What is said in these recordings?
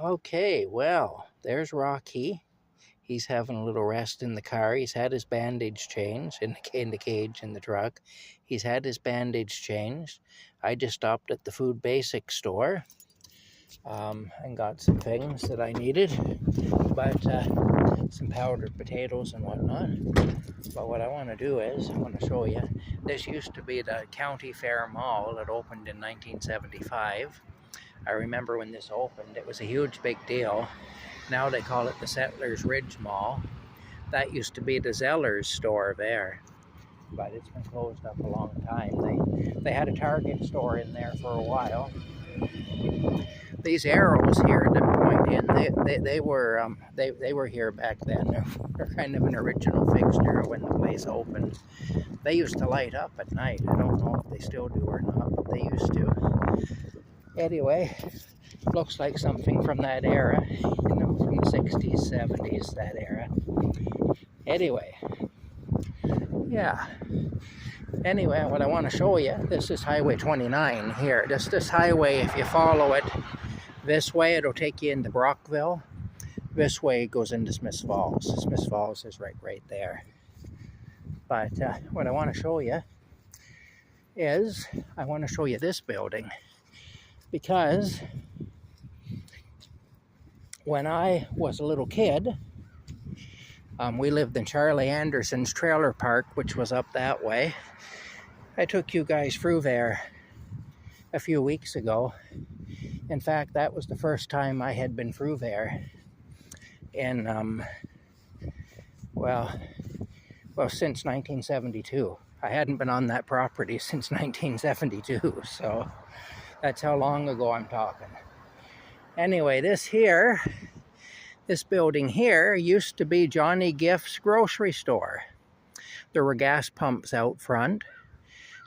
Okay, well, there's Rocky. He's having a little rest in the car. He's had his bandage changed in the cage in the truck. He's had his bandage changed. I just stopped at the Food Basics store and got some things that I needed, but some powdered potatoes and whatnot. But what I want to do is, I want to show you, this used to be the County Fair Mall. It opened in 1975. I remember when this opened, it was a huge big deal. Now they call it the Settlers Ridge Mall. That used to be the Zeller's store there, but it's been closed up a long time. They had a Target store in there for a while. These arrows here that point in, they were here back then. They're kind of an original fixture when the place opened. They used to light up at night. I don't know if they still do or not, but they used to. Anyway, looks like something from that era, from the 60s, 70s, that era. Anyway, yeah. Anyway, what I want to show you, this is Highway 29 here. This highway, if you follow it this way, it'll take you into Brockville. This way it goes into Smiths Falls. Smiths Falls is right there. But what I want to show you is, I want to show you this building. Because when I was a little kid, we lived in Charlie Anderson's trailer park, which was up that way. I took you guys through there a few weeks ago. In fact, that was the first time I had been through there in, since 1972. I hadn't been on that property since 1972, so that's how long ago I'm talking. Anyway, this building here used to be Johnny Gift's grocery store. There were gas pumps out front,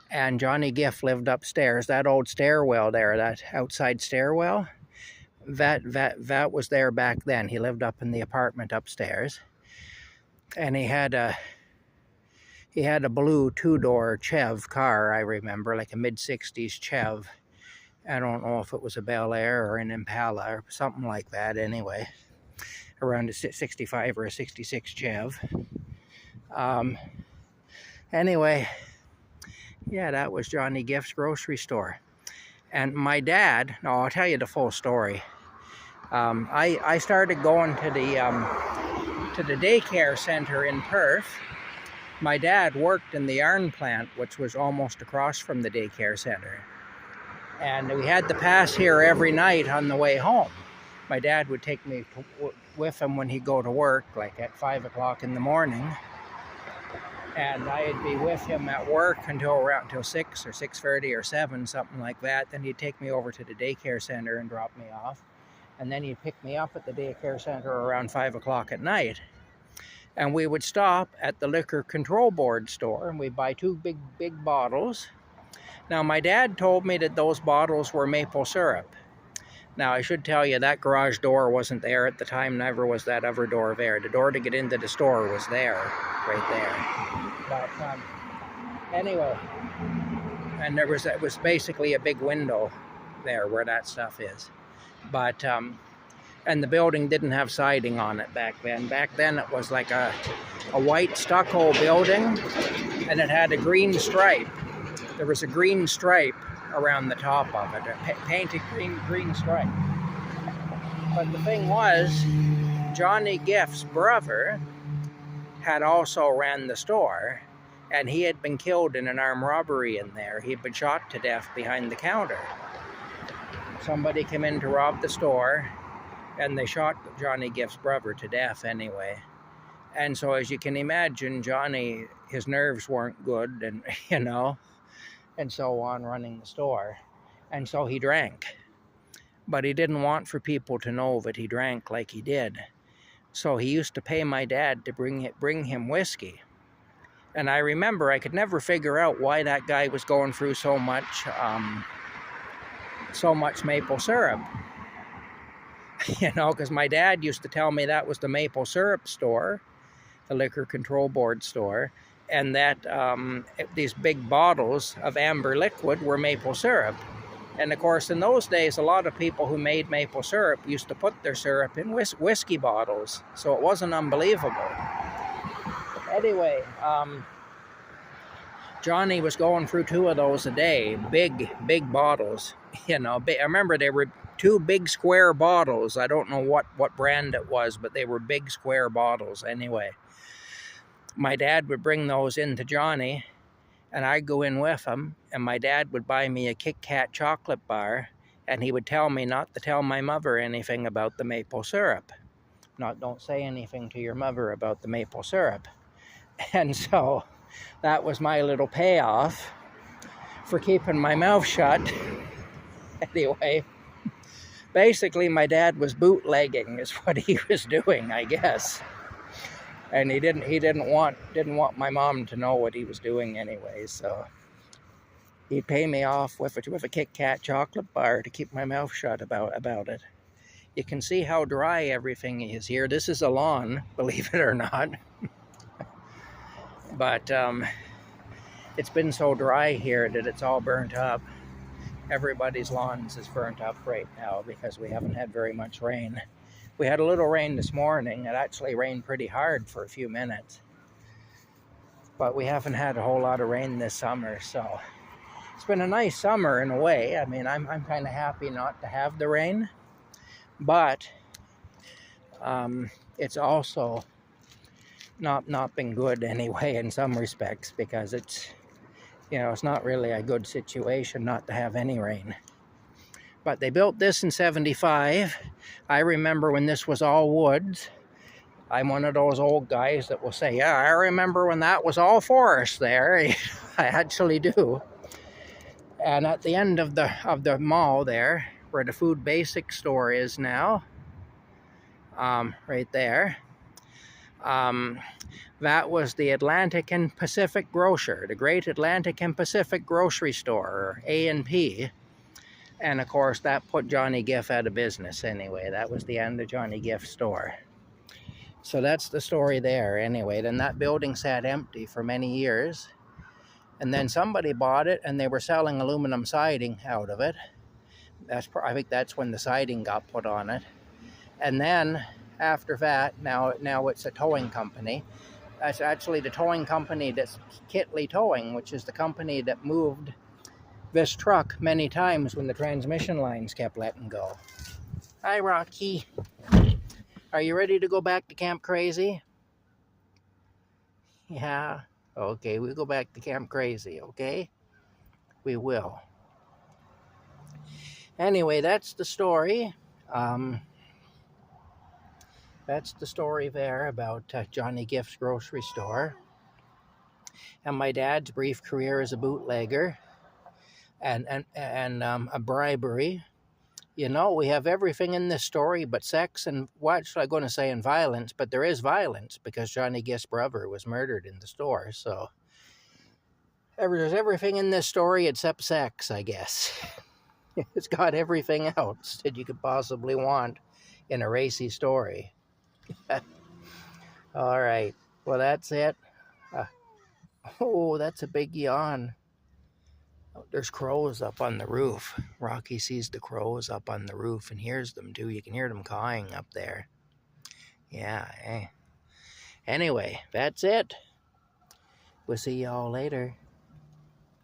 and Johnny Gift lived upstairs. That old stairwell there, that outside stairwell, that was there back then. He lived up in the apartment upstairs, and he had a blue two-door Chev car, I remember, like a mid-60s Chev. I don't know if it was a Bel Air or an Impala or something like that anyway. Around a 65 or a 66 Chev. Anyway, yeah, that was Johnny Gift's grocery store. And my dad, I'll tell you the full story. I started going to the daycare center in Perth. My dad worked in the yarn plant, which was almost across from the daycare center. And we had to pass here every night on the way home. My dad would take me with him when he'd go to work, like at 5 o'clock in the morning. And I'd be with him at work until 6 or 6:30 or 7, something like that. Then he'd take me over to the daycare center and drop me off. And then he'd pick me up at the daycare center around 5 o'clock at night. And we would stop at the liquor control board store, and we'd buy 2 big bottles. Now, my dad told me that those bottles were maple syrup. Now, I should tell you that garage door wasn't there at the time, never was that other door there. The door to get into the store was there, right there. But anyway, and it was basically a big window there where that stuff is. But, and the building didn't have siding on it back then. Back then it was like a white stucco building, and it had a green stripe. There was a green stripe around the top of it, a painted green stripe. But the thing was, Johnny Gift's brother had also ran the store, and he had been killed in an armed robbery in there. He had been shot to death behind the counter. Somebody came in to rob the store, and they shot Johnny Gift's brother to death anyway. And so, as you can imagine, Johnny, his nerves weren't good, and and so on, running the store. And so he drank. But he didn't want for people to know that he drank like he did. So he used to pay my dad to bring him whiskey. And I remember I could never figure out why that guy was going through so much maple syrup. Because my dad used to tell me that was the maple syrup store, the liquor control board store, and that these big bottles of amber liquid were maple syrup. And of course, in those days, a lot of people who made maple syrup used to put their syrup in whiskey bottles, so it wasn't unbelievable. Anyway, Johnny was going through 2 of those a day, big bottles. You know, I remember they were 2 big square bottles. I don't know what brand it was, but they were big square bottles anyway. My dad would bring those in to Johnny, and I'd go in with him, and my dad would buy me a Kit Kat chocolate bar, and he would tell me not to tell my mother anything about the maple syrup. Don't say anything to your mother about the maple syrup. And so that was my little payoff for keeping my mouth shut. Anyway, basically my dad was bootlegging is what he was doing, I guess. And he didn't want my mom to know what he was doing anyway, so he'd pay me off with a Kit Kat chocolate bar to keep my mouth shut about it. You can see how dry everything is here. This is a lawn, believe it or not. But it's been so dry here that it's all burnt up. Everybody's lawns is burnt up right now because we haven't had very much rain. We had a little rain this morning. It actually rained pretty hard for a few minutes. But we haven't had a whole lot of rain this summer, so it's been a nice summer in a way. I mean, I'm kind of happy not to have the rain, but it's also not been good anyway in some respects, because it's, you know, it's not really a good situation not to have any rain. But they built this in '75. I remember when this was all woods. I'm one of those old guys that will say, yeah, I remember when that was all forest there. I actually do. And at the end of the mall there, where the Food Basics store is now, right there, that was the Atlantic and Pacific Grocer, the Great Atlantic and Pacific Grocery Store, or A&P. And of course, that put Johnny Giff out of business anyway. That was the end of Johnny Giff's store. So that's the story there anyway. Then that building sat empty for many years. And then somebody bought it, and they were selling aluminum siding out of it. I think that's when the siding got put on it. And then after that, now it's a towing company. That's actually the towing company that's Kitley Towing, which is the company that moved this truck many times when the transmission lines kept letting go. Hi, Rocky. Are you ready to go back to Camp Crazy? Yeah. Okay, we'll go back to Camp Crazy, okay? We will. Anyway, that's the story. That's the story there about Johnny Giff's grocery store. And my dad's brief career as a bootlegger. And a bribery. You know, we have everything in this story but sex and, what should I going to say, and violence, but there is violence because Johnny Giff's brother was murdered in the store, so there's everything in this story except sex, I guess. It's got everything else that you could possibly want in a racy story. All right, well, that's it. Oh, that's a big yawn. There's crows up on the roof. Rocky sees the crows up on the roof and hears them too. You can hear them cawing up there. Yeah, Anyway, that's it. We'll see y'all later.